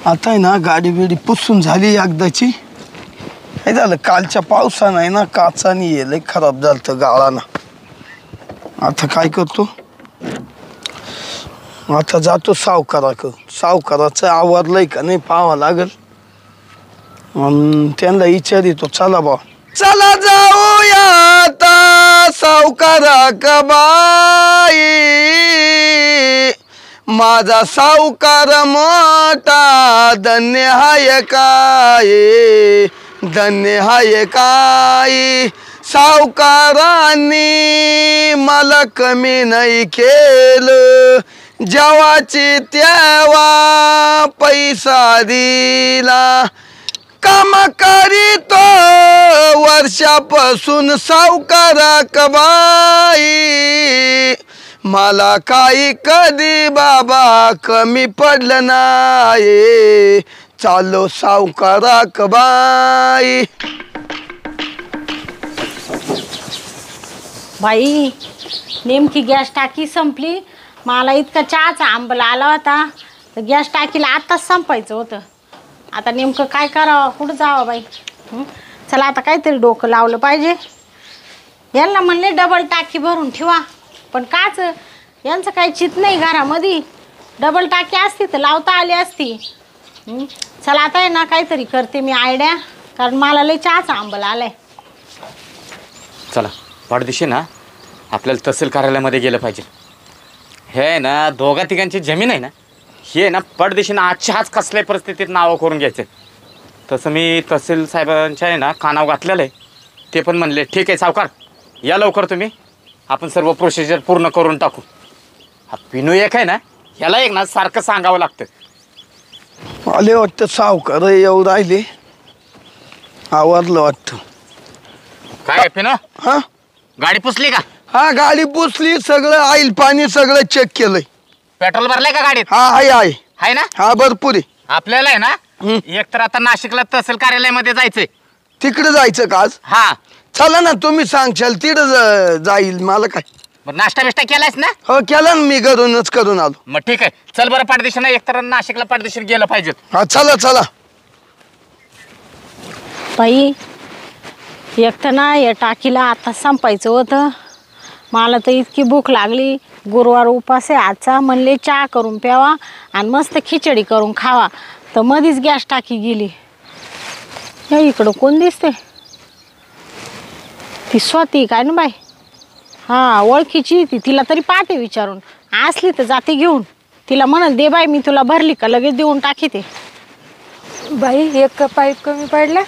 आता आहे ना गाडी बिडी पुसून झाली एकदाची. काय झालं कालच्या पावसानं आहे ना काचानी लय खराब झालं गाळाना. आता काय करतो आता जातो सावकाराचं आवरलंय का नाही पाहावं लागल. त्यांना विचारितो चला बा चला जाऊया आता सावकारा कबाई. माझा सावकार मोठा धन्य हाय काय धन्य हाय काय. सावकारांनी मला कमी नाही केलं जेव्हाची तेव्हा पैसा दिला. काम करीतो वर्षापासून सावकारा कबाई. मला काही कधी बाबा कमी पडलं नाही चालो सावकारा कबाई. बाई नेमकी गॅस टाकी संपली. मला इतका चहाचा आंबला आला होता तर गॅस टाकीला आत्ताच संपायचं होतं. आता नेमकं काय करावं कुठं जावं बाई. चला आता काहीतरी डोकं लावलं पाहिजे. यांना म्हणले डबल टाकी भरून ठेवा पण काच यांचं काही चित नाही घरामध्ये. डबल टाकी असती तर लावता आली असती. चला आता आहे ना काहीतरी करते मी आयडिया कारण मला लय चहाचा आंबला आलाय. चला पाठदिशी ना आपल्याला तहसील कार्यालयामध्ये गेलं पाहिजे. हे आहे ना दोघा तिघांची जमीन आहे ना हे ना पडदिशीनं आजच्या आज कसल्याही परिस्थितीत नावं करून घ्यायचं. तसं मी तहसील साहेबांच्या आहे ना कानाव घातलेलं आहे. ते पण म्हणले ठीक आहे सावकार या लवकर तुम्ही आपण सर्व प्रोसिजर पूर्ण करून टाकू. हा पिनू एक आहे ना ह्याला एक ना सारखं सांगावं लागतं. आले वाटतं सावकार येऊ राहिले आवरलं वाटतं. काय पिनू हा गाडी पुसली का? हा गाडी पुसली सगळं आईल पाणी सगळं चेक केलंय. पेट्रोल भरलंय का गाडीत? हा आहे ना हा भरपूर आहे. आपल्याला आहे ना एक तर आता नाशिकला तहसील कार्यालयामध्ये जायचंय. तिकडे जायचं का आज? हा चला ना तुम्ही सांगशाल तिकडं जाईल मला काय. नाश्ता बिष्टा केलायस ना? हो केला ना मी घरूनच करून आलो. मग ठीक आहे चल बरं पाठदिशीनं एक तर नाशिकला पाठदिशीनं गेलं पाहिजे. हा चला बाई एक तर ना या टाकीला आता संपायचं होतं. मला तर इतकी भूक लागली. गुरुवार उपास आहे आजचा. म्हणले चहा करून प्यावा आणि मस्त खिचडी करून खावा तर मधीच गॅस टाकी गेली. या इकडं कोण दिसते? ती स्वाती काय ना बाई. हा ओळखीची ती. तिला तरी पाहते विचारून. असली तर जाते घेऊन. तिला म्हणत दे बाई मी तुला भरली का लगेच देऊन टाकीते. बाई एक पाईप कमी पडला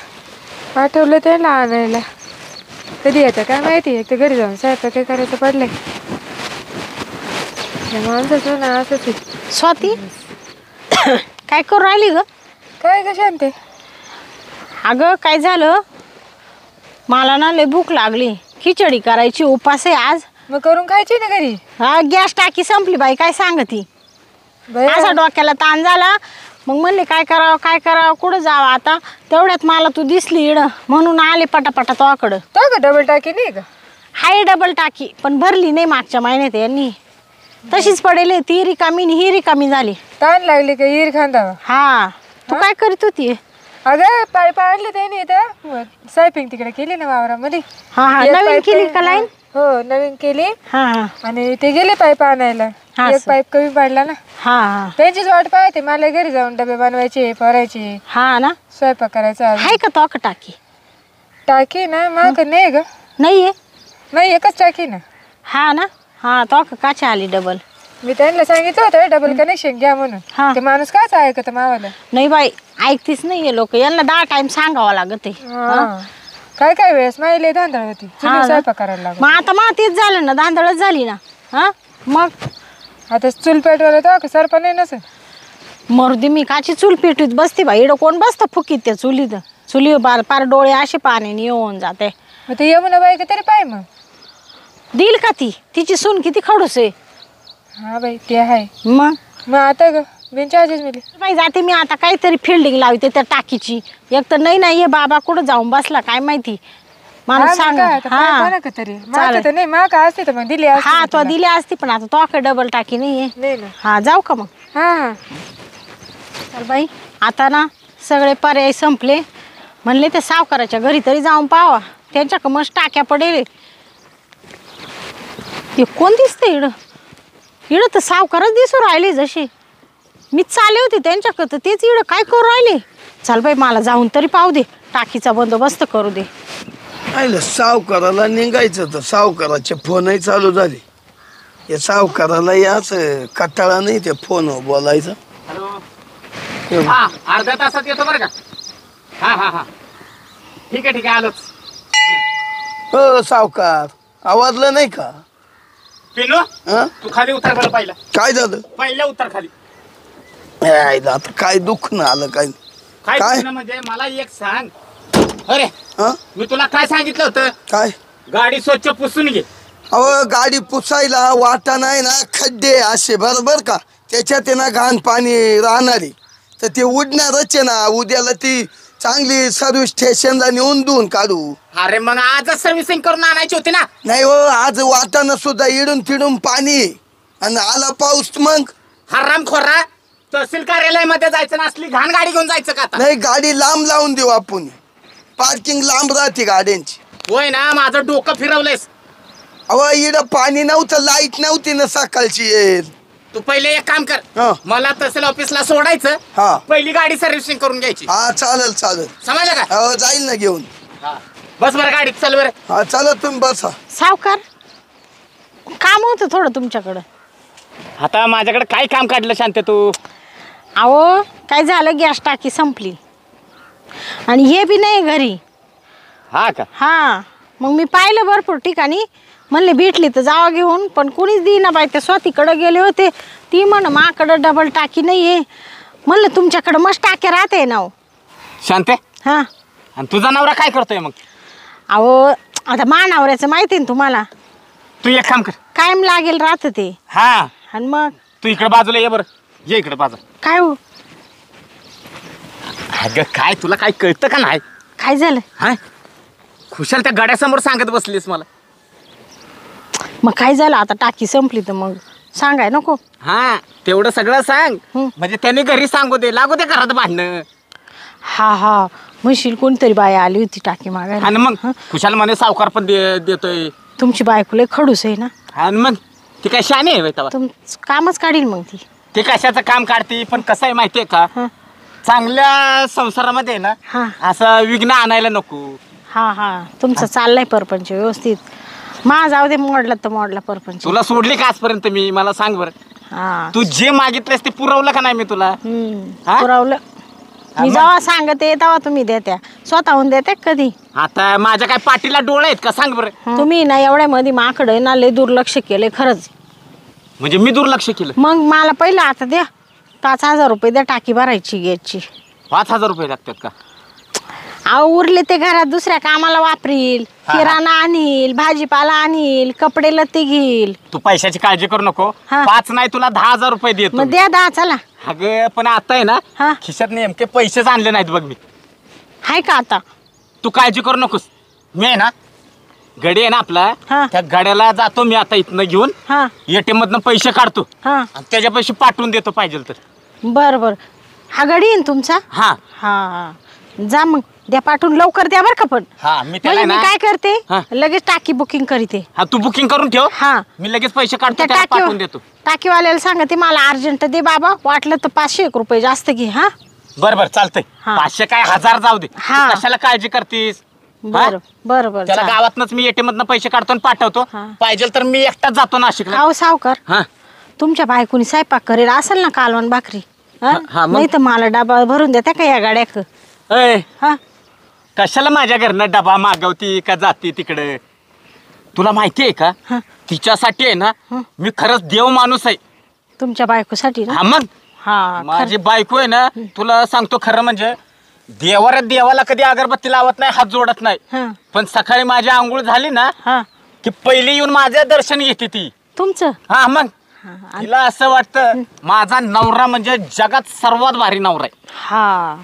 पाठवलं त्याला आणायला. कधी येतं काय माहिती. एक तर घरी जाऊन स्वयंपाक काय करायचं पडलंय. माणसाचं ना असंच. स्वाती काय करू राहिली ग? काय ग शांते? अगं काय झालं मला ना लय भूक लागली. खिचडी करायची उपास आहे आज. मग करून खायची ना घरी. हा गॅस टाकी संपली बाई काय सांगती. असा डोक्याला ताण झाला. मग म्हणले काय करावं कुठं जावं आता. तेवढ्यात मला तू दिसली इड म्हणून आले पटापटा तोकडं. तो का डबल टाकी नाही का? हाय डबल टाकी पण भरली नाही मागच्या महिन्यात यांनी. तशीच पडेल ती रिकामी ही रिकामी झाली. ताण लागली का हिर खांदा? हा तू काय करीत होती? अगं पाईप आणले त्याने इथं सायपिंग तिकडे केली ना वावरामध्ये. हा नवीन केली का लाईन? हो नवीन केली. हा आणि ते गेले पाईप आणायला. एक पाईप कमी पडला ना. हा त्यांचीच वाट पाहते. मला घरी जाऊन डबे बनवायचे भरायचे. हा ना स्वयंपाक करायचा. आहे का तो टाकी? टाकी ना माग नाही ग. नाहीये. नाही एकच टाकी ना. हा ना हा तो काची आली डबल. मी त्यांना सांगितलं होतं डबल कनेक्शन घ्या म्हणून. ते माणूस काच ऐकत मावाला. नाही बाई ऐकतीच नाहीये लोक. यांना 10 टाइम सांगावं लागत. काय वेळेस माहिले धांदळ होती स्वयंपाक करायला लागत. मग आता तेच झालं ना धांदळच झाली ना. हा मग आता चूल पेटवायला तो सरपण नाही नसेल. मरुदी मी काची चूल पेटवीत बसते बाई. इडं कोण बसतं फुकीत त्या चुलीत. चुली पार डोळे असे पाण्याने येऊन जाते. मग ते यमुना बाई तरी पाय मग देईल का ती? तिची सून किती खडूस आहे. हा बाई ते आहे. मग आता ग बिनचार्जेस मिळेल बाई. जाते मी आता काहीतरी फिल्डिंग लावते त्या टाकीची. एक तर नाही हे बाबा कुठं जाऊन बसला काय माहिती. माणूस सांग तरी नाही माग असते तर मग दिली. हा तो दिली असती पण आता तो डबल टाकी नाहीये. नाही ना. हा जाऊ का मग? हा चल बाई आता ना सगळे पर्याय संपले. म्हणले ते सावकाराच्या घरी तरी जाऊन पाहावा, त्यांच्याकडं मस्त टाक्या पडेल. ते कोण दिसतं इडं? इडं तर सावकारच दिसू राहिले जसे. मीच चालले होते त्यांच्याकडं तर तेच इडं काय करू राहिले. चल बाई मला जाऊन तरी पाहू दे, टाकीचा बंदोबस्त करू दे. आयलं सावकाराला निघायचं तर सावकाराचे फोनही चालू झाले. या सावकाराला याच कटाळा नाही ते फोन बोलायचं. हॅलो. हा अर्ध्या तासात येतो बरं का. हा हा हा ठीक आहे आलोच. हो सावकार आवाजलं नाही का? पिनू हं? तू खाली उतर बरं पहिला. काय झालं? पहिला उतर खाली. आता काय दुःख ना आलं काय? काय काय? पिनू म्हणजे मला एक सांग. अरे हं? मी तुला काय सांगितलं होतं? काय? गाडी स्वच्छ पुसून घे. अहो गाडी पुसायला वाटा नाही ना, खड्डे असे बरोबर का, त्याच्यात आहे ना घाण पाणी राहणारे तर ते उडणारच आहे ना. उद्याला ती चांगली सर्व्हिस स्टेशनला नेऊन देऊन काढू. अरे मग आजच सर्व्हिसिंग करून आणायची होती ना. नाही हो, आज वाटानं सुद्धा इडून तिडून पाणी आणि आला पाऊस मग. हरामखोरा, तहसील कार्यालयामध्ये जायचं ना, असली घाण गाडी घेऊन जायचं का आता? नाही गाडी लांब लावून देऊ आपण, पार्किंग लांब राहते गाड्यांची. होय ना, माझं डोकं फिरवलंयस. अहो इडं पाणी नव्हतं, लाईट नव्हती ना सकाळची येईल. तू पहिले एक काम कर, हा. मला तहसील ऑफिसला सोडायचं. हा. पहिली गाडी सर्व्हिसिंग करून घ्यायची. हा चालेल चालेल. समजलं का? हो जाईल ना घेऊन. बस बरं गाडीत, चल बरं. हा चला तुम्ही बसा. सावकार काम होतं थोडं तुमच्याकडं. आता माझ्याकडे काय काम काढलं शांत तू? अहो काय झालं, गॅस टाकी संपली आणि हे बी नाही घरी. हा का? हां मग मी पाहिलं भरपूर ठिकाणी, म्हणले भेटली तर जावा घेऊन, पण कोणीच देईना बाई. ते स्वातीकडं गेले होते, ती म्हण माकडं डबल टाकी नाही आहे. म्हणलं तुमच्याकडं मस्त टाक्या राहते ना. शांते, हां आणि तुझा नवरा काय करतोय मग? अहो आता मानावऱ्याचं माहिती ना तुम्हाला, तू एक काम कर. कायम लागेल राहतं ते. हा आणि मग तू इकडे बाजूला ये बरं. ये इकडे बाजूला. काय हो, अगं काय तुला काय कळतं का नाही? काय झालं? हा खुशाल त्या गाड्यासमोर सांगत बसलीस मला. मग काय झालं आता, टाकी संपली तर मग सांगाय नको. हा तेवढं सगळं सांग, म्हणजे त्यांनी घरी सांगू दे, लागू दे घरात भांडणं. हा हा म्हणशील कोणतरी बाई आली होती टाकी मागायला. आणि मग खुशाल म्हणे सावकार पण देतोय. तुमची बायको लय खडूस आहे ना. आणि मग ती काय शाने आहे तेव्हा? तुमचं कामच काढील मग ती. ते कशाचं काम काढते, पण कसं आहे माहितीये का, हं. चांगल्या संसारामध्ये ना हा. असं विघ्न आणायला नको. हा हा तुमचं चाललंय परपंच व्यवस्थित. मा जाऊ दे, मोडला तर मोडला परपंच. तुला सोडली का आजपर्यंत मी? मला सांग बरं, हा तू जे मागितलंस ते पुरवलं का नाही मी तुला? हा? पुरवलं. मी मग? जेव्हा सांगते तेव्हा तुम्ही देत्या, स्वतःहून देत्या कधी? आता माझ्या काय पाठीला डोळे आहेत का सांग बरं? तुम्ही ना एवढ्या मध्ये माकडे ना लय दुर्लक्ष केलंय खरंच. म्हणजे मी दुर्लक्ष केलं? मग मला पहिलं आता द्या 5,000 रुपये द्या, टाकी भरायची गॅसची. 5,000 रुपये लागतात का? अहो उरले ते घरात दुसऱ्या कामाला वापरील, हा. किराणा आणील, भाजीपाला आणील, कपडे लत्ते घेईल. तू पैशाची काळजी करू नको. हा. 5 नाही तुला 10,000 रुपये देतो. मग द्या 10 चला. अगं पण आता आहे ना हा. खिशात नेमके पैसेच आणले नाहीत बघ मी. हाय का आता? तू काळजी करू नकोस. मी आहे ना, गडी आहे ना आपला, हा. त्या गाड्याला जातो मी आता इथनं घेऊन. हा ATM मधनं पैसे काढतो हा आणि त्याच्या पैसे पाठवून देतो पाहिजे तर. बर बर. हा गडी आहे ना तुमचा? हा हा हा जा मग द्या पाठवून, लवकर द्या बरं का. पण हा मी त्याला म्हणजे आहे मी ना, काय करते, हा. लगेच टाकी बुकिंग करते. हा तू बुकिंग करून ठेव. हा मी लगेच पैसे काढतो, त्या त्याला पाठवून देतो. टाकीवाल्याला सांगते मला अर्जंट दे बाबा, वाटलं तर 500 रुपये जास्त घे. हा बरं बरं चालतंय. हा. 500 काय 1000 जाऊ दे. हा. तू कशाला काळजी करतीस? बर बर बर. त्याला गावातनच मी ATM मधनं पैसे काढतो आणि पाठवतो. हा. पाहिजे तर मी एकटाच जातो नाशिकला. अहो सावकार, हा तुमच्या बायकोनी स्वयंपाक करेल असेल ना कालवण भाकरी. हा, मग? नाही तर मला डबा भरून देता का या गाड्याक? अय हा कशाला माझ्या घरनं डबा मागवती का जाती तिकडे? तुला माहिती आहे का, हा. तिच्यासाठी आहे ना मी खरंच देव माणूस आहे. तुमच्या बायकोसाठी ना? हा मग हा माझी बायको आहे ना, तुला सांगतो खरं म्हणजे देवाला कधी अगरबत्ती लावत नाही, हात जोडत नाही. हा पण सकाळी माझी आंघोळ झाली ना हा की पहिली येऊन माझं दर्शन घेते ती. तुमचं? हा मग हा तिला असं वाटतं माझा नवरा म्हणजे जगात सर्वात भारी नवरा आहे. हा.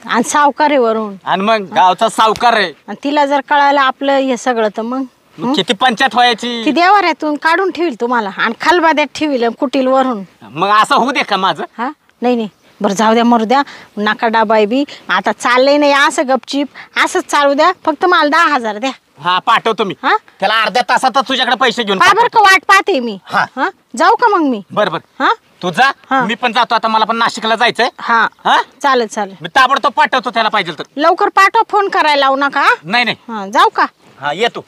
आणि सावकार आहे वरून, आणि मग गावचा सावकार आहे. आणि तिला जर कळायला आपलं हे सगळं तर मग मग किती पंचायत ती व्हायची. देवाऱ्यातून काढून ठेवील तुम्हाला आणि खालबाद्यात ठेवील कुटील वरून. मग असं होऊ दे का माझं? हा नाही नाही बरं जाऊ द्या मरू द्या, नका डबाय बी आता चाललंय नाही असं गपचीप असंच चालू द्या, फक्त मला 10,000 द्या. हा पाठवतो मी. हा? त्याला अर्ध्या तासातच तुझ्याकडे पैसे घेऊन का बरं का वाट पाहते मी. हा. हा जाऊ का मग मी. बरं बरं हा तू जा, हा. मी पण जातो आता, मला पण नाशिकला जायचंय. हा हा? चालेल चालेल. मी ताबडतोब पाठवतो त्याला पाहिजे तर. लवकर पाठवा, फोन करायला लावू नका. नाही नाही, हा जाऊ का. हा येतो.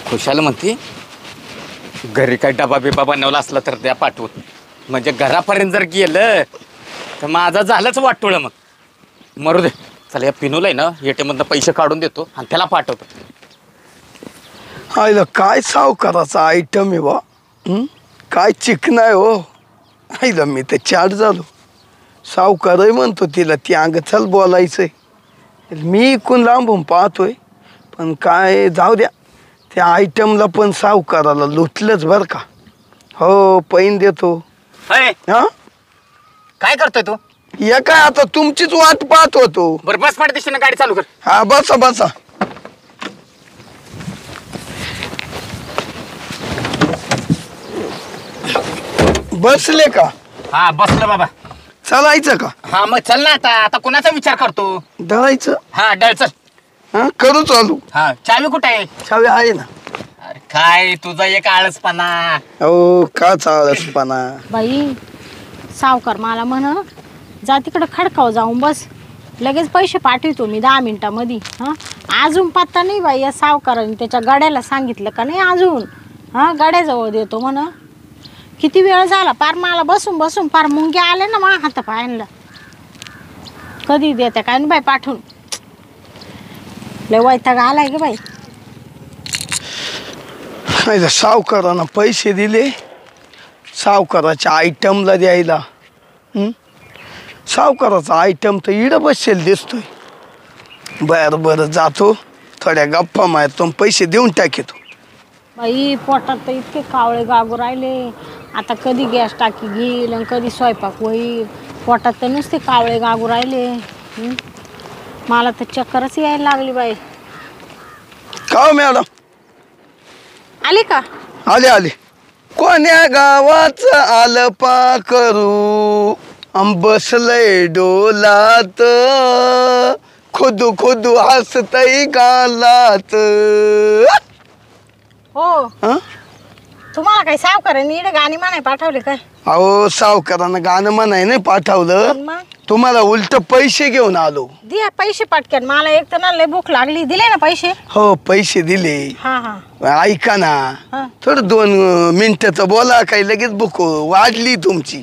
खुशाल म्हणते घरी काय डबा बिबा बनवला असला तर द्या पाठवून, म्हणजे घरापर्यंत जर गेलं तर माझा झालंच वाटोळं. मग मरू दे, चला या पिनूला आहे ना ATM मधनं पैसे काढून देतो आणि त्याला पाठवतो. आईला काय सावकाराचा आयटम आहे बा. काय चिकन आहे हो. आईला मी तर चाट झालो. सावकारही म्हणतो तिला ती अंग चल बोलायचंय. मी इकून लांबून पाहतोय, पण काय जाऊ द्या, त्या आयटमला पण सावकाराला लुटलंच बरं का. हो पैन देतो. अय, हा काय करतोय तू. या काय आता तुमचीच वाट पाहत होतो. बरं बस दिशेने गाडी चालू कर. हा बसा बसा. बसले का. हा बसलं बाबा. चालायचं का. हा मग चल ना आता, आता कोणाचा विचार करतो. धरायचं. हा डळ चल. हा करू चालू. हा चावी कुठे आहे. चावी आहे ना. अरे काय तुझा एक आळसपणा. हो का चाळसपणा. बाई सावकार मला म्हण जा तिकडं खडकाव जाऊन बस, लगेच पैसे पाठवतो मी 10 मिनिटामध्ये. हां अजून पत्ता नाही बाई या सावकाराने त्याच्या गाड्याला सांगितलं का नाही अजून. हां गाड्याजवळ देतो म्हण. किती वेळ झाला, पार मला बसून बसून पार मुंग्या आले ना मा हात पायांना. कधी देते काय नाही बाई पाठवून. लय वैताग आलाय ग बाई. सावकारानं पैसे दिले सावकाराच्या आयटमला द्यायला. सावकाराचा आयटम तर इडं बसेल दिसतोय. बरं बरं जातो, थोड्या गप्पा मारतो, पैसे देऊन टाकेतो. बाई पोटात तर इतके कावळे गागू राहिले. आता कधी गॅस टाकी घेईल आणि कधी स्वयंपाक होईल. पोटात तर नुसते कावळे गागू राहिले. मला तर चक्करच यायला लागली बाई. का हो मॅडम. आली का. आले आले. कोण्या गावाचं आलं पा करू बसलय डोलात, खुदू खुदू हसतय गालात. हो हं? तुम्हाला काही सावकारांनी इकडे गाणी म्हणाय पाठवले काय. अहो सावकारानं गाणं म्हणाय नाही पाठवलं, पण मग तुम्हाला उलट पैसे घेऊन आलो. द्या पैसे पटकन, मला एक तर ना लय भूक लागली. दिले ना पैसे. हो पैसे दिले. हा हा ऐका ना हा. थोडं 2 मिनिटं तर बोला, काही लगेच भूक वाढली तुमची.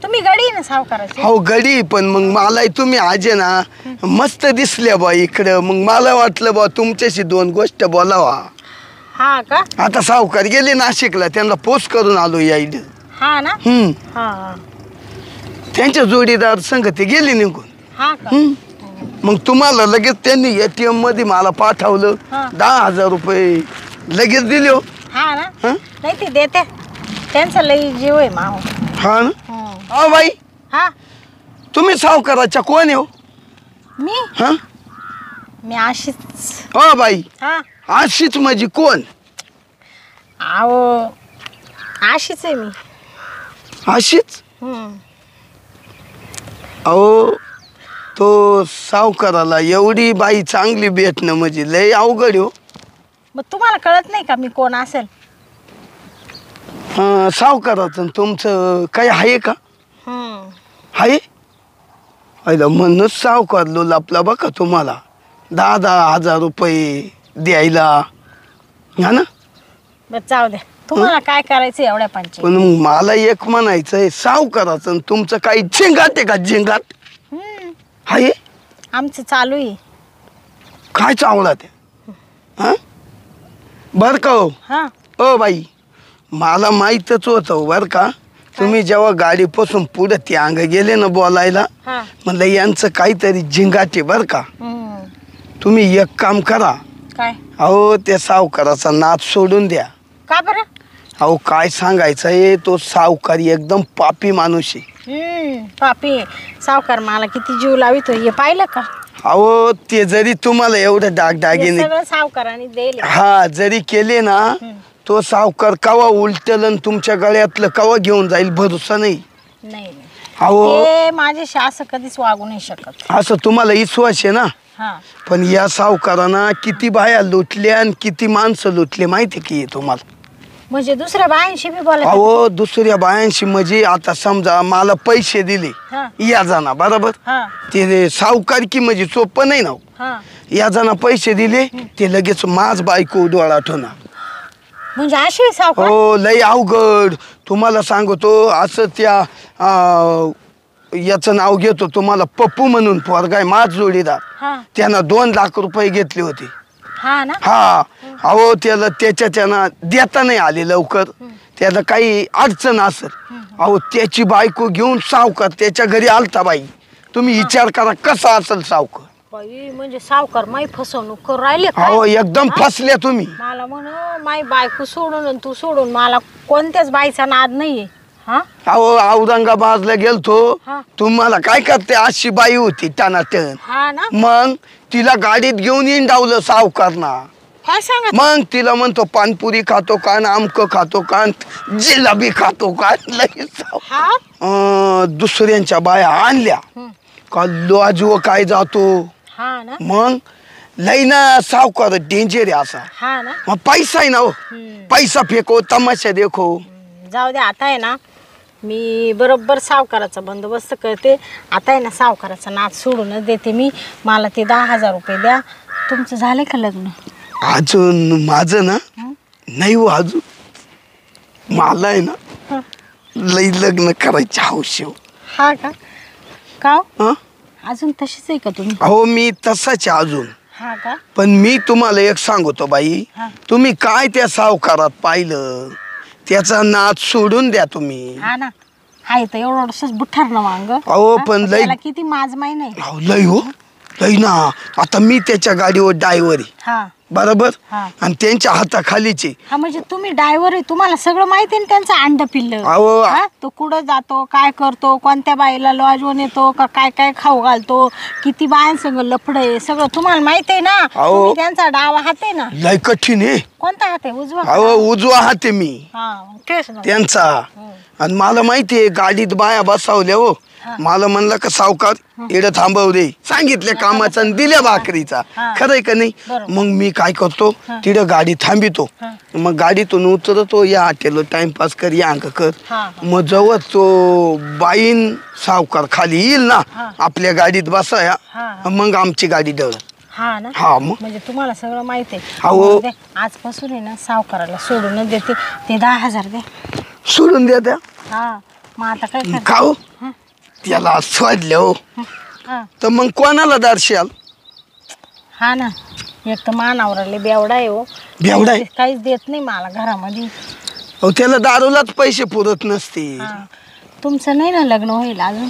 तुम्ही गडी ना सावकाराची. हो गडी, पण मग मला तुम्ही आजे ना मस्त दिसल्या बा इकडं. मग मला वाटलं बा तुमच्याशी 2 गोष्ट बोलावा. हा का. आता सावकार गेले नाशिकला, त्यांना पोस्ट करून आलो यायड. हा ना. हा हा त्यांच्या जोडीदार संग ते गेले निघून. हा का. मग तुम्हाला लगेच त्यांनी ATM मध्ये मला पाठवलं. हा. 10,000 रुपये लगेच दिले हो. हा ना. हं? नाही ती देते, त्यांचा लई जीव आहे माहो. हा ना. हो बाई, हा तुम्ही सावकाराच्या कोण आहे हो. मी हा मी अशीच. हो बाई, हा अशीच माझी कोण. अहो अशीच आहे मी. अशीच. अहो तो सावकाराला एवढी बाई चांगली भेटणं म्हणजे लय अवघड हो. मग तुम्हाला कळत नाही का मी कोण असेल. सावकाराचं तुमचं काही आहे का. हम्म. आहे. आयला म्हणूनच सावकार लोल आपला बघा तुम्हाला 10,000 रुपये द्यायला. हा ना. बरं जाऊ द्या, तुम्हाला काय करायचं एवढ्या पंचायत. पण मग मला एक म्हणायचंय, सावकाराचं तुमचं काही झिंगाट आहे का. झिंगाट आहे. आमचं चालू आहे. काय चावला ते. हा बर का हो. हा ओ बाई, मला माहीतच होतं बर का. तुम्ही जेव्हा गाडीपासून पुढे ते अंग गेले ना बोलायला, हा म्हणलं यांचं काहीतरी झिंगाटे बर का. तुम्ही एक काम करा. काय. अहो त्या सावकाराचा नाद सोडून द्या. का बरं. अहो काय सांगायचं आहे, तो सावकारी एकदम पापी माणूस आहे. पापी सावकार मला किती जीव लावितो हे पाहिलं का. अहो ते जरी तुम्हाला एवढं हे दागदागिने सगळं सावकाराने दिले. हा जरी केले ना, तो सावकार कवा उलटेल आणि तुमच्या गळ्यातलं कवा घेऊन जाईल भरोसा नाही. नाही नाही. अहो ते माझ्याशी असं कधीच वागू नाही शकत. असं तुम्हाला विश्वास आहे ना, हा पण या सावकारांना किती बाया लुटल्या आणि किती माणसं लुटले माहिती की तुम्हाला. म्हणजे दुसऱ्या बायांशी बी बोलत. अहो दुसऱ्या बायांशी म्हणजे आता समजा मला पैसे दिले हा या जाना बरोबर, हा ते सावकार की म्हणजे सोपं नाही ना. हा. या जाना पैसे दिले ते लगेच माझ बायको डोळा ठेवणार. म्हणजे अशी सावकार. हो लय अवघड. तुम्हाला सांगतो असं त्या याचं नाव घेतो तुम्हाला, पप्पू म्हणून पोरगा आहे माझ जोडीदार. हा त्यानं 2 लाख रुपये घेतले होते. हा ना. हा अहो त्याला त्यानं देता नाही आले लवकर, त्याला काही अडचण असेल. अहो त्याची बायको घेऊन सावकार त्याच्या घरी आलता बाई. तुम्ही विचार करा कसा असेल सावकार. बाई म्हणजे सावकार माई फसवणूक करून राहिले काय? अहो एकदम फसल्या तुम्ही. मला म्हण माई बायको सोडून आणि तू सोडून, मला कोणत्याच बाईचा नाद नाहीये. हा अहो औरंगाबादला गेलतो, हा. तुम्हाला काय करते अशी बाई होती टनाटन. हा ना. मग तिला गाडीत घेऊन इंडावलं सावकारना. काय सांगत. मग तिला म्हणतो पानपुरी खातो का, आमक खातो का, जिलाबी खातो का. लगेच हा दुसऱ्यांच्या बाया आणल्या का लॉजव काय जातो. हा ना. मग लई ना सावकार डेंजर आहे असा. हा ना. मग पैसा आहे ना हो, पैसा फेको तमाशा देखो. जाऊ दे आता आहे ना, मी बरोबर सावकाराचा बंदोबस्त करते. आता आहे ना सावकाराचा नाद सोडूनच देते मी. मला ते 10,000 रुपये द्या. तुमचं झालंय का लग्न? अजून माझं ना नाही हो अजून. मला आहे ना लई लग्न करायची हौस आहे. हा का? का हो? हं? अजून तशीच आहे का तुम्ही? अहो मी तसाच आहे अजून. हा का? पण मी तुम्हाला एक सांगतो बाई, हा. तुम्ही काय त्या सावकारात पाहिलं त्याचा नाद सोडून द्या तुम्ही. हा ना. हाय तर एवढं बुठार ना वांग. अहो पण लई त्याला किती माझ माही नाही. अहो, लई हो लई ना. आता मी त्याच्या गाडीवर ड्रायव्हर आहे हा बरोबर, हा. आणि त्यांच्या हाताखालीचे. हा म्हणजे तुम्ही ड्रायव्हर आहे, तुम्हाला सगळं माहिती आहे ना त्यांचं अंड पिल्लं. अहो हा? तो कुठं जातो, काय करतो, कोणत्या बाईला लॉजवर येतो का, काय काय खाऊ घालतो, किती बायांसंग लफडे, सगळं तुम्हाला माहिती आहे ना. अहो. तुम्ही त्यांचा डावा हात आहे ना. लई कठीण आहे. कोणता हात आहे? उजवा का? अहो उजवा हात आहे मी हा तेच ना. त्यांचा. आणि मला माहिती आहे गाडीत बाया बसावल्या हो. मला म्हणलं का सावकार इकडे थांबव रे, सांगितल्या कामाचा आणि दिल्या भाकरीचा. हा. खरंय का नाही. बरोबर. मग मी काय करतो तिथं गाडी थांबितो. मग गाडीतून उतरतो, या हॉटेल टाइमपास कर, या अंक कर. हा. मग जवळ तो बाईन सावकार खाली येईल ना आपल्या गाडीत बसाया, हा. मग आमची गाडी डळत. हा ना. हा मग म्हणजे तुम्हाला सगळं माहिती आहे. अहो. मग दे, आजपासून आहे ना सावकाराला सोडूनच देते. ते 10,000 दे. सोडून द्या त्या. हा मग आता काय करते? खाऊ त्याला सोडलं हो हा तर मग कोणाला दर्शाल. हा ना. एक तर मानावराले बेवडा आहे हो. बेवडा आहे? काहीच देत नाही मला घरामध्ये. अहो त्याला दारूलाच पैसे पुरत नसते. हा. तुमचं नाही ना लग्न होईल अजून?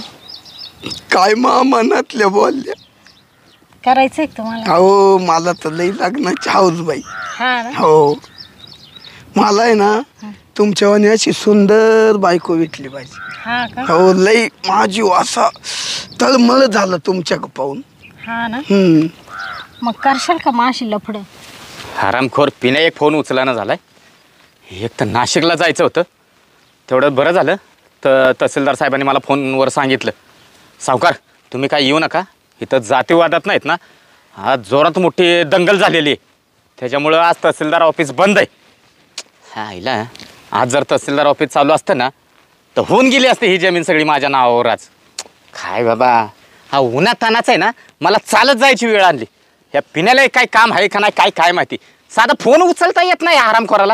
काय मनातल्या बोलल्या. करायचंय का तुम्हाला? हो मला तर लई लग्नाची हाऊस बाई. हा ना. हो मला आहे ना तुमच्या वाणी अशी सुंदर बायको भेटली पाहिजे. हा का? हो लई माझी असा तळमळ झालं तुमच्या पाहून. हा ना. हम्म. मग करशाल का माशी लफड? हरामखोर पिण्या एक फोन उचलाना झालाय. एक तर नाशिकला जायचं होतं, तेवढं बरं झालं तर तहसीलदार साहेबांनी मला फोनवर सांगितलं, सावकार तुम्ही काय येऊ नका, इथं जातीवादात नाहीत ना, आज जोरात मोठी दंगल झालेली आहे, त्याच्यामुळं आज तहसीलदार ऑफिस बंद आहे. हा आईला, आज जर तहसीलदार ऑफिस चालू असतं ना तर होऊन गेली असते ही जमीन सगळी माझ्या नावावर आज. काय बाबा, हा उन्हातानाच आहे ना, मला चालत जायची वेळ आणली. ह्या पिण्याला काय काम आहे का नाही काय काय माहिती, साधा फोन उचलता येत नाही आरामखोराला.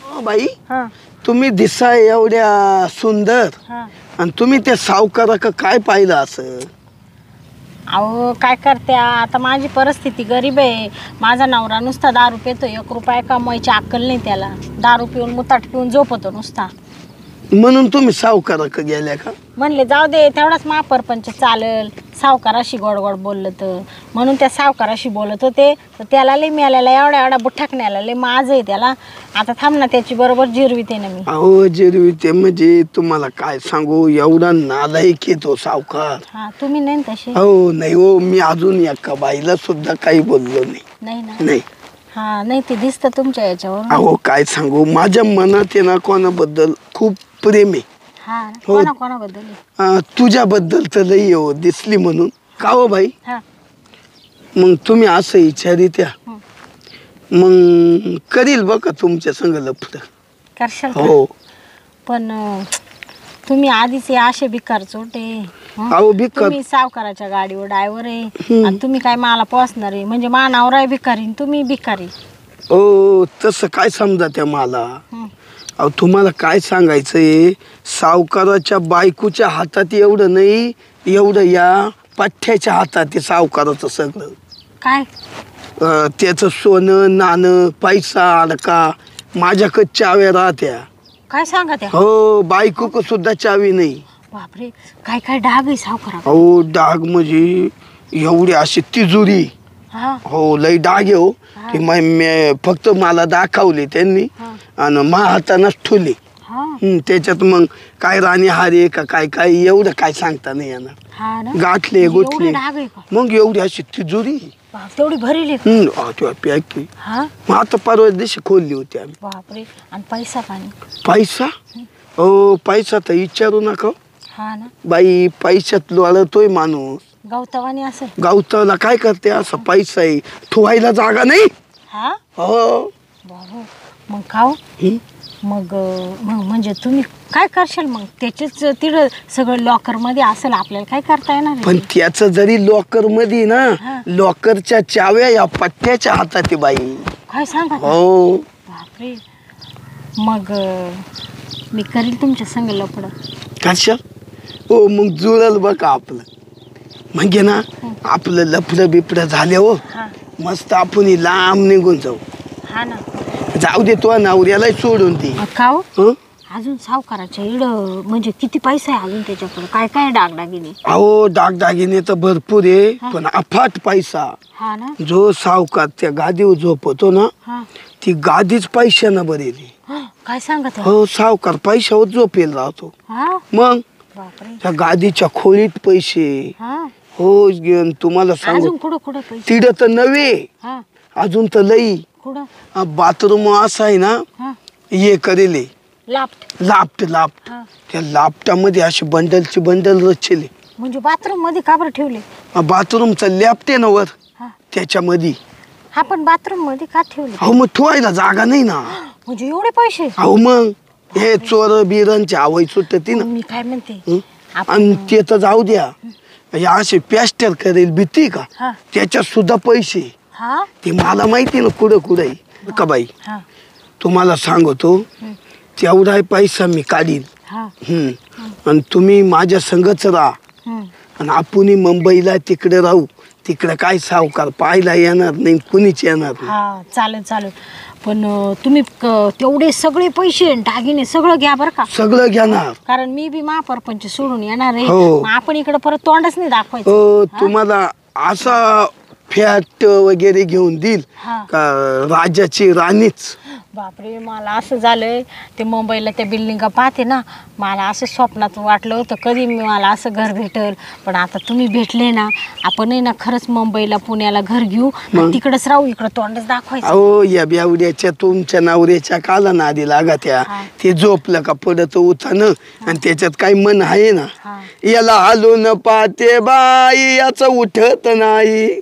हो बाई हा तुम्ही दिसाय एवढ्या सुंदर, हा. आणि तुम्ही त्या सावकारा का काय पाहिलं असं. अहो काय करते आता, माझी परिस्थिती गरीब आहे. माझा नवरा नुसता दारू पितो, 1 रुपया कमवायची अक्कल नाही त्याला. दारू पिऊन मुताट पिऊन झोपतो नुसता. म्हणून तुम्ही सावकारा का गेल्या का. म्हणले जाऊ दे तेवढाच महापरपंच चालेल, सावकाराशी गोड गोड बोललं तर, म्हणून त्या सावकाराशी बोलत होते. तर त्याला लई मिळालेला एवढा एवढा बुठ्ठाकण्याला लई माझं आहे त्याला. आता थांब ना, त्याची बरोबर जिरविते ना मी. अहो जिरवी ते म्हणजे तुम्हाला काय सांगू, एवढा नालायक येतो सावकार. हा तुम्ही नाही ना तसे. हो नाही हो, मी अजून एका बाईला सुद्धा काही बोललो नाही. नाही ना. नाही हा नाही ते दिसतं तुमच्या याच्यावर. अहो काय सांगू, माझ्या मनात आहे ना कोणाबद्दल खूप प्रेम आहे. हा हो. कोणाबद्दल आहे? तुझ्याबद्दल तर लई हो दिसली म्हणून. का हो बाई, हा मग तुम्ही असं विचारी त्या हं. मग करील बघा तुमच्या संग लफड. करशाल का? हो. पण तुम्ही आधीच हे असे भिकार चोटे. हं? अहो भिकार तुम्ही सावकाराच्या गाडीवर ड्रायव्हर आहे आणि तुम्ही काय मला पोचणार आहे म्हणजे मा नवरा आहे भिकारी तुम्ही भिकारी. ओ तसं काय समजा त्या मला. हं. अहो तुम्हाला काय सांगायचंय, सावकाराच्या बायकोच्या हातात एवढं नाही, एवढं या पठ्ठ्याच्या हातात आहे सावकाराचं सगळं. काय त्याचं सोनं नाणं पैसा अडका माझ्याकडे चाव्या राहत्या. काय सांगा त्या? हो बायको सुद्धा चावी नाही. बापरे काय काय डाग आहे सावकारा. अहो डाग म्हणजे एवढी अशी तिजोरी. हा हो लई डाग आहे हो. की फक्त मला दाखवले त्यांनी हा आणि मा हातानंच ठुले. हा त्याच्यात मग काय राणी हारे का काय काय एवढं काय सांगता नाही येणार. हा ना गाठले एवढे गोठले डाग आहे का? मग एवढी अशी तिजोरी. बाप, तेवढी भरेली का? पॅक हा मग आता परवा दिवशी खोलली होती आम्ही. बापरे आणि पैसा पाणी. पैसा हो पैसा तर विचारू नका हा ना बाई, पैशात लोळतोय माणूस. गवतवानी असेल. गावताला काय करते, असं पैसा आहे ठेवायला जागा नाही. हा हो बाबू मग खाऊ हं? मग म्हणजे तुम्ही काय करशाल मग त्याचेच तिथं सगळं लॉकर मध्ये असेल आपल्याला काय करता येणार आहे? पण त्याचं जरी लॉकर मध्ये हा. ना लॉकरच्या चाव्या या पट्ट्याच्या हातात आहे बाई. काय सांगा हो बापरे मग मी करील तुमच्या संग लपड. कशा हो मग जुळल बघा आपलं. म्हणजे ना आपलं लफडं बिपडं झाले हो हा मस्त आपण लांब निघून जाऊ. हा ना जाऊ दे तो नवऱ्याला सोडून दे. खाऊ हं? अजून सावकाराच्या इड म्हणजे किती पैसा आहे अजून त्याच्याकडे काय काय डागडागिने. अहो दागदागिने तर भरपूर आहे पण अफाट पैसा. हा ना जो सावकार त्या गादीवर झोपतो ना हा ती गादीच पैशानं भरेली. काय सांगत आहे? हो सावकार पैशावर झोपेल राहतो. हा मग बापरे त्या गादीच्या खोलीत पैसे. हा हो तुम्हाला सांगू अजून कुठं कुठं पैसे. तिथं तर नव्हे हा अजून तर लई. कुठं बाथरूम असा आहे ना हा हे करेले लाफ्ट. Laughed laughed. हा त्या लाफ्टामध्ये असे बंडलचे बंडल रचले. म्हणजे बाथरूम मध्ये का बरं ठेवले? बाथरूमचं लॅफ्ट आहे ना वर हा त्याच्यामध्ये. हा पण बाथरूम मध्ये का ठेवले? अहो मग ठेवायला जागा नाही ना. म्हणजे एवढे पैसे. अहो मग हे चोर बिरांची आवई सुटती ना. मी काय म्हणते हं? आपण आणि ते तर जाऊ द्या हे असे प्लॅस्टर करेल भीती का हा त्याच्यात सुद्धा पैसे. हा ते मला माहिती ना कुठं कुठं आहे का बाई. हा तुम्हाला सांगतो तेवढा पैसा मी काढीन. हा आणि तुम्ही माझ्या संगच राहा आणि आपण मुंबईला तिकडे राहू. तिकडे काय सावकार पाहायला येणार नाही कुणीच येणार नाही. हा चालेल चालेल पण तुम्ही तेवढे सगळे पैसे आणि दागिने सगळं घ्या बरं का. सगळं घेणार. कारण मी बी महापरपंच सोडून येणार आहे. हो. मग आपण इकडे परत तोंडच नाही दाखवायचं. हो तुम्हाला असा फॅट वगैरे घेऊन देईल हा. का राजाची राणीच. बापरे मला असं झालंय ते मुंबईला त्या बिल्डिंगा पाहते ना मला असं स्वप्नात वाटलं होतं कधी मला असं घर भेटल पण आता तुम्ही भेटले ना आपणही ना खरंच मुंबईला पुण्याला घर घेऊ आणि तिकडच राहू इकडं तोंडच दाखवायचं. अहो या बेवड्याच्या तुमच्या नवऱ्याच्या काला नादी लागा त्या. हा. ते झोपलं का पडत उठानं आणि त्याच्यात काही मन आहे ना हा. याला हालून पाहते बाई याचं उठत नाही.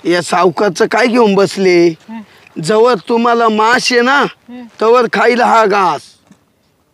या सावकारचं काय घेऊन बसले. जवळ तुम्हाला मास आहे ना तवर खायला हा घास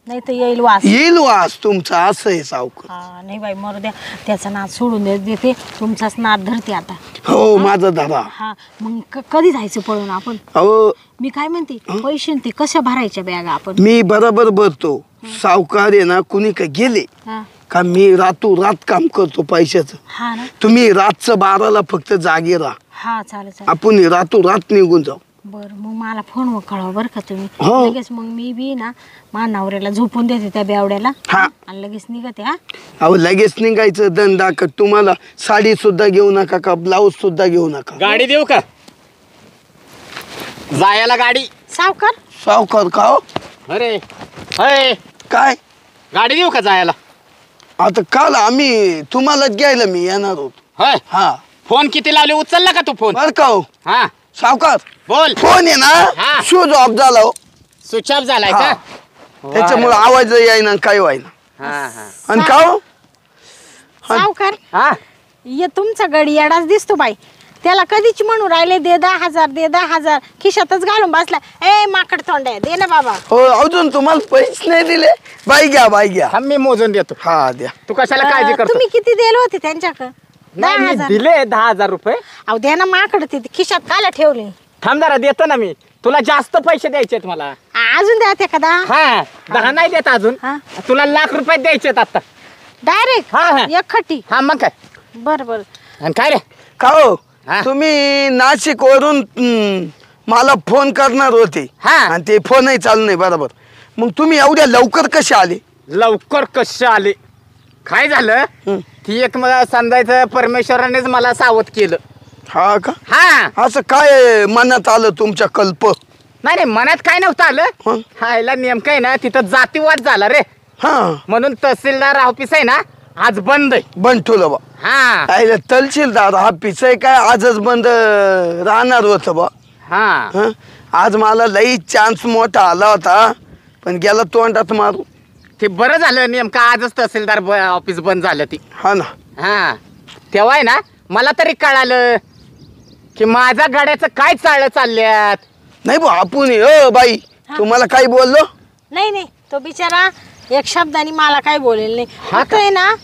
नाही तर येईल वास. येईल वास तुमचा असं आहे सावकार. हा नाही बाई मरू द्या त्याचा नाद सोडून देते तुमचाच नाद धरते आता. हो माझा धरा. हा मग कधी जायचं पळून आपण? अहो मी काय म्हणते पैसे ते कशा भरायच्या बॅगा आपण? मी बरोबर भरतो. सावकार आहे ना कुणी का गेले हा का मी रात काम करतो पैशाचं. हा ना तुम्ही रातचं 12ला फक्त जागे राहा. हा चालेल चालेल आपण रात निघून जाऊ. बरं मग मला फोनवर कळवा बरं का तुम्ही. हो. लगेच मग मी बी ना माझ्या नवऱ्याला झोपून देते त्या बेवड्याला हा. आणि लगेच निघते. हा अहो लगेच निघायचं धंदा का तुम्हाला साडी सुद्धा घेऊ नका का ब्लाऊज सुद्धा घेऊ नका. गाडी देऊ का जायला गाडी? सावकार सावकार का हो? अरे अय काय गाडी देऊ का जायला? आता काल आम्ही तुम्हाला घ्यायला मी येणार होतो. होय हा फोन किती लावले उचलला का तू फोन? बर का हो हा सावकार बोल. फोन आहे हा. ना शूज ऑफ झाला हो. स्विच ऑफ झालाय हा. का? त्याच्यामुळे आवाज येईना काय व्हायना. हा हा आणि का हो? सावकार हा ये तुमचा गडी येडाच दिसतो बाई. त्याला कधीच म्हणू राहिले दे 10,000 दे 10,000 खिशातच घालून बसला. ए माकड तोंड्या दे ना बाबा. हो अजून तुम्हाला पैसे नाही दिले. बाई घ्या थांब मी मोजून देतो. हा द्या. तू कशाला काळजी करतो? तुम्ही किती दिले होते त्यांच्याकडे? नाही, मी 10,000. दिले 10,000 रुपये. अहो द्या ना माकड ते खिशात काला ठेवले. थांब जरा देतो ना मी. तुला जास्त पैसे द्यायचे मला. अजून द्या ते का हा 10 नाही देत अजून. हा. तुला लाख रुपये द्यायचे आता. डायरेक्ट हा, हा. एक खट्टी. हा मग काय? बर बर. आणि काय रे? का हो हा. तुम्ही नाशिक वरून मला फोन करणार होते. हा. आणि ते फोनही चालू नाही बरोबर. मग तुम्ही एवढ्या लवकर कसे आले? लवकर कसे आले? काय झालं? ती एक मला सांगायचं परमेश्वरानेच मला सावध केलं. हा का? हा असं काय मनात आलं तुमच्या कल्प? नाही रे मनात काय नव्हतं आलं. हं. हायला नेमकं आहे ना तिथं जातीवाद झाला रे. हा म्हणून तहसीलदार ऑफिस आहे ना आज बंद आहे. बंद ठेवलं बा. हा आईला तहसीलदार हा पिसय काय आजच बंद राहणार होतं बा. हा हं? आज मला लई चान्स मोठा आला होता पण गेला तोंडात मारू. ते बरं झालं नेमकं आजच तहसीलदार ऑफिस बंद झालं ती. हा ना. हा तेव्हा आहे ना मला तरी कळालं की माझ्या गाड्याचं काय चालल्यात. नाही बा आपण बाई तुम्हाला काही बोललो? नाही नाही तो बिचारा एक शब्दाने मला काय बोलेल नाही. हा फक्त आहे ना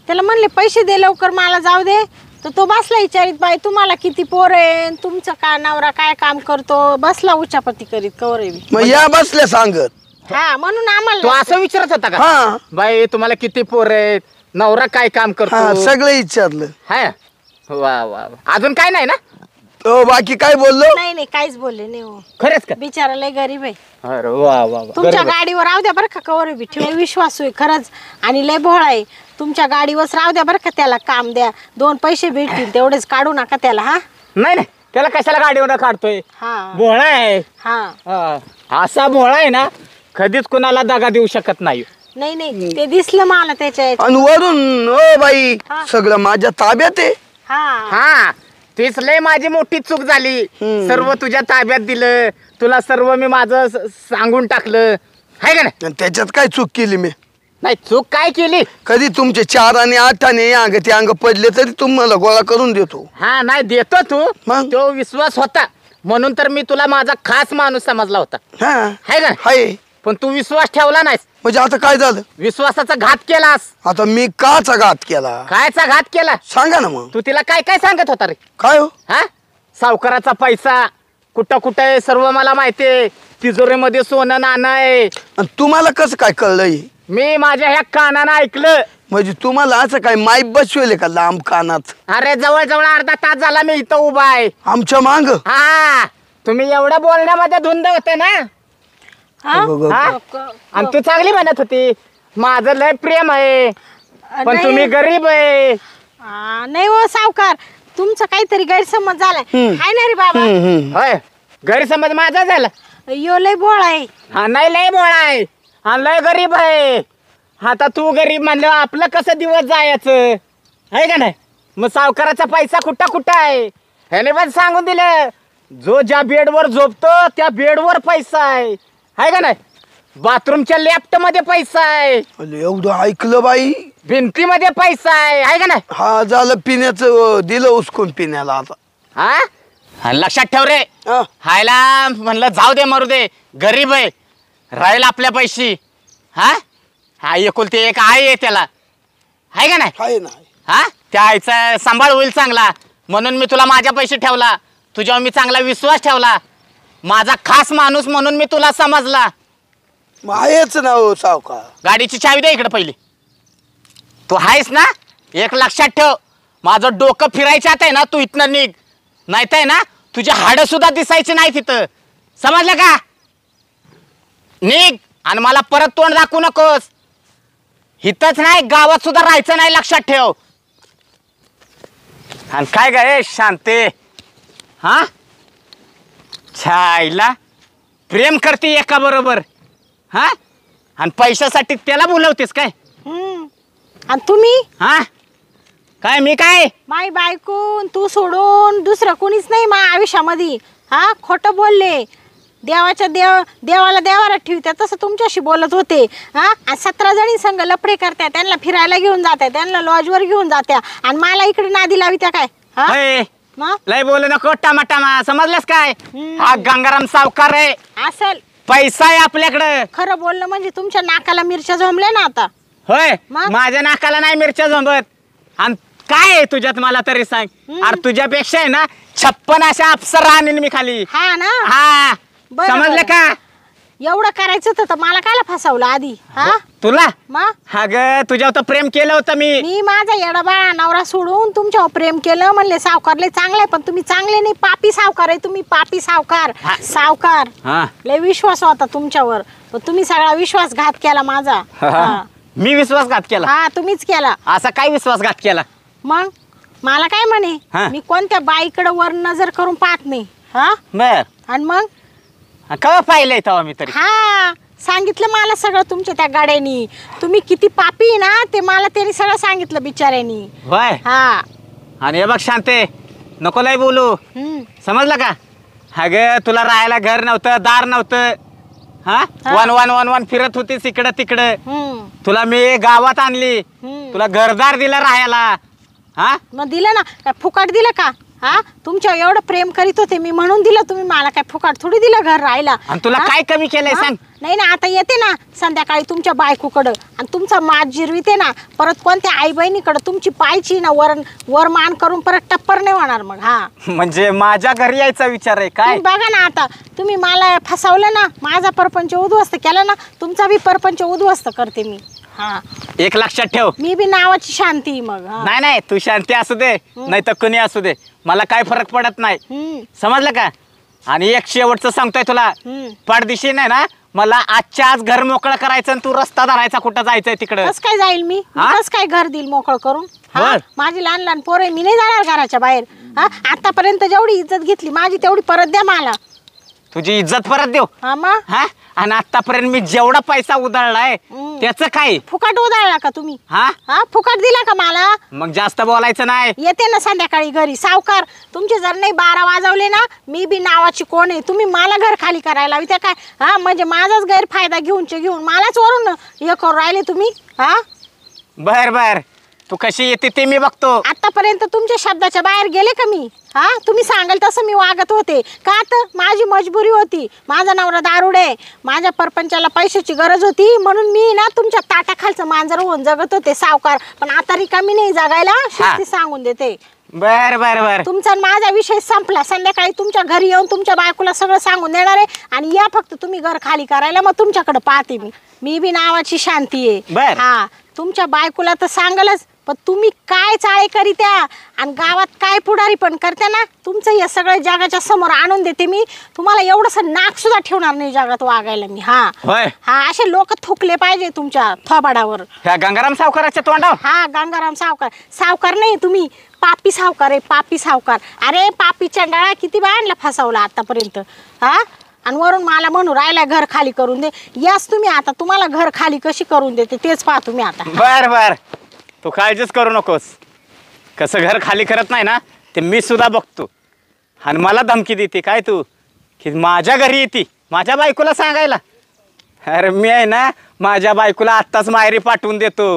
त्याला म्हणले पैसे दे लवकर मला जाऊ दे. तर तो बसला विचारित बाई तुम्हाला किती पोर आहे तुमचा का नवरा काय काम करतो. बसला उचापती करीत कवरेवी. मग या बसल्या सांगत. हा म्हणून तो आम्हाला असं विचारत होता का? हा बाई तुम्हाला किती पोर आहेत नवरा काय काम हा करतो? सगळं विचारलं. हा वा वा अजून काय नाही ना? बाकी काय बोललो? नाही नाही काहीच बोलले नाही हो. खरंच का? बिचारा लय गरीब आहे. अरे वा वा वा. तुमच्या बरोबर. गाडीवर राहू द्या बरं का कवरेवी ठेव विश्वास होय खरंच. आणि लय भोळा आहे. तुमच्या गाडीवर राहू द्या बरं का त्याला काम द्या 2 पैसे भेटतील तेवढेच काढू नका त्याला. हा नाही नाही त्याला कशाला गाडीवर काढतोय? हा भोळा आहे. हा हा. असा भोळा आहे ना कधीच कुणाला दगा देऊ शकत नाही. नाही नाही ते दिसलं मला त्याच्या याच्यात. आणि वरून बाई हा. सगळं माझ्या ताब्यात आहे. हा हा तीच लय माझी मोठी चूक झाली. सर्व तुझ्या ताब्यात दिलं. तुला सर्व मी माझं सांगून टाकलं आहे का नाही? आणि त्याच्यात काय चूक केली मी? नाही चूक काय केली? कधी तुमचे 4 आणि 8 आणि अंग ते अंग पडले तरी तुम्हाला गोळा करून देतो. हा नाही देतो तू. मग? तो विश्वास होता म्हणून तर मी तुला माझा खास माणूस समजला होता हा आहे का? हाय. पण तू विश्वास ठेवला नाहीस. म्हणजे आता काय झालं? विश्वासाचा घात केलास. आता मी काचा घात केला कायचा घात केला? सांगा ना मग. तू तिला काय काय सांगत होता रे? काय हो? हा सावकाराचा पैसा कुठं कुठं आहे सर्व मला माहितीये. तिजोरीमध्ये सोनं नाणं आहे. आणि तुम्हाला कसं काय कळलंय? मी माझ्या ह्या कानानं ऐकलं. म्हणजे तुम्हाला असं काय माईप बसवेल का लांब कानात? अरे जवळ अर्धा तास झाला मी इथं उभा आहे. आमच्या मांग? हा तुम्ही एवढं बोलण्यामध्ये धुंद होते ना. हा? हा? आणि तू चांगली म्हणत होती माझं लय प्रेम आहे पण नाही. तुम्ही गरीब आहे. नाही हो सावकार तुमचा काहीतरी गैरसमज झालाय. हाय ना रे बाबा. होय गैरसमज माझा झाला. यो लय भोळा आहे. हा नाही लय बोळा आहे. हा लय गरीब आहे. आता तू गरीब म्हणलं आपलं कसं दिवस जायचं आहे का नाही? मग सावकाराचा पैसा कुठं आहे ह्याने पण सांगून दिलं. जो ज्या बेडवर झोपतो त्या बेडवर पैसा आहे का नाही? बाथरूमच्या लेफ्ट मध्ये पैसा आहे. अरे एवढं ऐकलं बाई. भिंतीमध्ये पैसा आहे का नाही? हा झालं पिण्याचं दिलं उचकून पिण्याला आता. हा आणि लक्षात ठेव रे. हा. हायला म्हणलं जाऊ दे मरू दे गरीब आहे राहील आपल्या पैशी. हा हा एकुलते एक आई आहे त्याला आहे का नाही? आहे ना. हा त्या आईचा सांभाळ होईल चांगला म्हणून मी तुला माझ्या पैसे ठेवला. तुझ्यावर मी चांगला विश्वास ठेवला. माझा खास माणूस म्हणून मी तुला समजला. मग आहेच ना हो सावकार. गाडीची चावी दे इकडे पहिली. तू आहेस ना? एक लक्षात ठेव माझं डोकं फिरायचं आता आहे ना तू इथनं निघ. नाही तर आहे ना तुझे हाडं सुद्धा दिसायची नाही तिथं. समजलं का? निघ आणि मला परत तोंड दाखवू नकोस. इथंच नाही गावात सुद्धा राहायचं नाही लक्षात ठेव. आणि काय गे शांते हा छायला प्रेम करते एका बरोबर हा आणि पैशासाठी त्याला बोलवतेस काय? आणि तुम्ही हा काय मी काय माई बायकून तू सोडून दुसरं कोणीच नाही मा आयुष्यामध्ये. हा खोटं बोलले. देवाला देवाला ठेवत्या तसं तुमच्याशी बोलत होते. हा आणि 17 जणी संघ लफडे करत्या, त्यांना फिरायला घेऊन जात्या, त्यांना लॉजवर घेऊन जात्या आणि मला इकडे नादी लावित्या काय? हा होय, मग लय बोलू नको टामा समजलंस काय? हा गंगाराम सावकार आहे, असल पैसा आहे आपल्याकडं. खरं बोलणं म्हणजे तुमच्या नाकाला मिरच्या जमल्या ना आता. होय, मग? माझ्या नाकाला नाही मिरच्या जमत. आणि काय आहे तुझ्यात मला तरी सांग. अरे तुझ्यापेक्षा आहे ना 56 अशा अप्सरा आणीन मी खाली. हा ना. हा बरं, समजलं बरं. का? एवढं करायचं होतं तर मला कायला फसवलं आधी? हा तुला मग अगं तुझ्यावर तर प्रेम केलं होतं मी माझा येडाबाळा नवरा सोडून तुमच्यावर प्रेम केलं. म्हणले सावकारले चांगले, पण तुम्ही चांगले नाही, पापी सावकार आहे तुम्ही. पापी सावकार. हा. सावकार हा. लय विश्वास होता तुमच्यावर, पण तुम्ही सगळा विश्वासघात केला माझा. हा. मी विश्वासघात केला? हा तुम्हीच केला. असा काय विश्वासघात केला? मग मला काय म्हणे, हा. मी कोणत्या बाईकडे वर नजर करून पाहत नाही. हा बर आणि मग कवा पाहिलंय तेव्हा मी तरी? हा सांगितलं मला सगळं तुमच्या त्या गाड्यांनी. तुम्ही किती पापी आहे ना ते मला त्यांनी सगळं सांगितलं बिचाऱ्यांनी. होय. हा आणि हे बघ शांते, नको लय बोलू, हम्म. समजलं का? अगं तुला राहायला घर नव्हतं, दार नव्हतं. हा हा. वन फिरत होतीस इकडं तिकडं. हम्म. तुला मी गावात आणली, हम्म. तुला घरदार दिलं राहायला. हा मग दिलं ना, काय फुकट दिलं का? हा तुमच्या एवढं प्रेम करीत होते मी म्हणून दिलं. तुम्ही मला काय फुकट थोडी दिलं घर राहायला? आणि तुला हा? काय कमी केलंय हा? सांग? नाही ना, आता येते ना संध्याकाळी तुमच्या बायकोकडं आणि तुमचा मात जिरविते ना परत कोणत्या आई बहिणीकडं तुमची पायची ना वर मान करून परत टप्पर नाही होणार मग. हा म्हणजे माझ्या घरी यायचा विचार आहे काय? तुम्ही बघा ना, आता तुम्ही मला फसवलं ना, माझा परपंच उद्ध्वस्त केला ना, तुमचा बी परपंच उद्ध्वस्त करते मी. हा एक लक्षात ठेव. मी बी नावाची शांती मग. हा. नाही तू शांती असू दे नाही तर कुणी असू दे, मला काय फरक पडत नाही. हम्म. समजलं का? आणि एक शेवटचं सांगतोय तुला, हम्म. पाठदिशी नाही ना, मला आजच्या आज घर मोकळं करायचं आणि तू रस्ता धरायचा, कुठं जायचंय तिकडं. कस काय जाईल मी? हा? कस काय घर देईल मोकळं करून? हा? बर. माझी लहान लहान पोरं आहे, मी नाही जाणार घराच्या बाहेर. हा आतापर्यंत जेवढी इज्जत घेतली माझी तेवढी परत द्या मला. तुझी इज्जत परत देऊ? हा मग हा आणि आतापर्यंत मी जेवढा पैसा उधळलाय त्याचं काय? फुकट उधळला का तुम्ही? हा हा फुकट दिला का मला? मग जास्त बोलायचं नाही. येते ना संध्याकाळी घरी. सावकार तुमचे जर नाही 12 वाजवले ना, मी बी नावाची कोण आहे? तुम्ही मला घर खाली करायला हवी त्या काय? हा म्हणजे माझाच गैरफायदा घेऊन मलाच वरून हे करू राहिले तुम्ही. हा बर तू कशी येते ते मी बघतो. आतापर्यंत तुमच्या शब्दाच्या बाहेर गेले का मी? हा तुम्ही सांगाल तसं मी वागत होते का? तर माझी मजबुरी होती. माझा नवरा दारुडे, माझ्या परपंचाला पैशाची गरज होती म्हणून मी ना तुमच्या ताटाखालचं मांजर होऊन जगत होते सावकार. पण आता रिकामी नाही जगायला, शिस्ती सांगून देते. बर तुमचा माझा विषय संपला. संध्याकाळी तुमच्या घरी येऊन तुमच्या बायकोला सगळं सांगून देणार आहे आणि या फक्त तुम्ही घर खाली करायला, मग तुमच्याकडे पाहते मी बी नावाची शांती आहे. बर. हा तुमच्या बायकोला तर सांगालच, पण तुम्ही काय चाळे करीत्या आणि गावात काय पुढारी पण करत्या ना, तुमचं हे सगळं जगाच्या समोर आणून देते मी. तुम्हाला एवढंसं नाक सुद्धा ठेवणार नाही जगात वागायला मी. होय. हा असे लोक थुकले पाहिजे तुमच्या थोबाडावर. ह्या गंगाराम सावकाराच्या तोंडावर? हा गंगाराम सावकार नाही तुम्ही, पापी सावकार आहे. पापी सावकार. अरे पापी चंडाळा, किती बायांना फसवला आतापर्यंत. हा आणि वरून मला म्हणू राहिला घर खाली करून दे. याच तुम्ही आता तुम्हाला घर खाली कशी करून देते तेच पाहा तुम्ही आता. बर तू काळजीच करू नकोस. कसं घर खाली करत नाही ना ते मी सुद्धा बघतो. आणि मला धमकी देते काय तू की माझ्या घरी येते माझ्या बायकोला सांगायला? अरे मी आहे ना माझ्या बायकोला आत्ताच माहेरी पाठवून देतो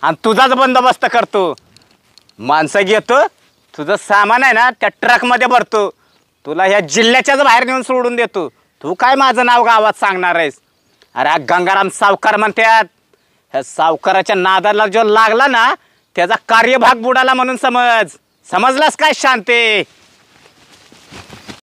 आणि तुझाच बंदोबस्त करतो. माणसं घेतो, तुझं सामान आहे ना त्या ट्रकमध्ये भरतो, तुला ह्या जिल्ह्याच्याच बाहेर नेऊन सोडून देतो. तू काय माझं नाव गावात सांगणार आहेस? अरे हा गंगाराम सावकार म्हणतात. ह्या सावकाराच्या नादाला जो लागला ना त्याचा कार्यभाग बुडाला म्हणून समजलास काय शांते?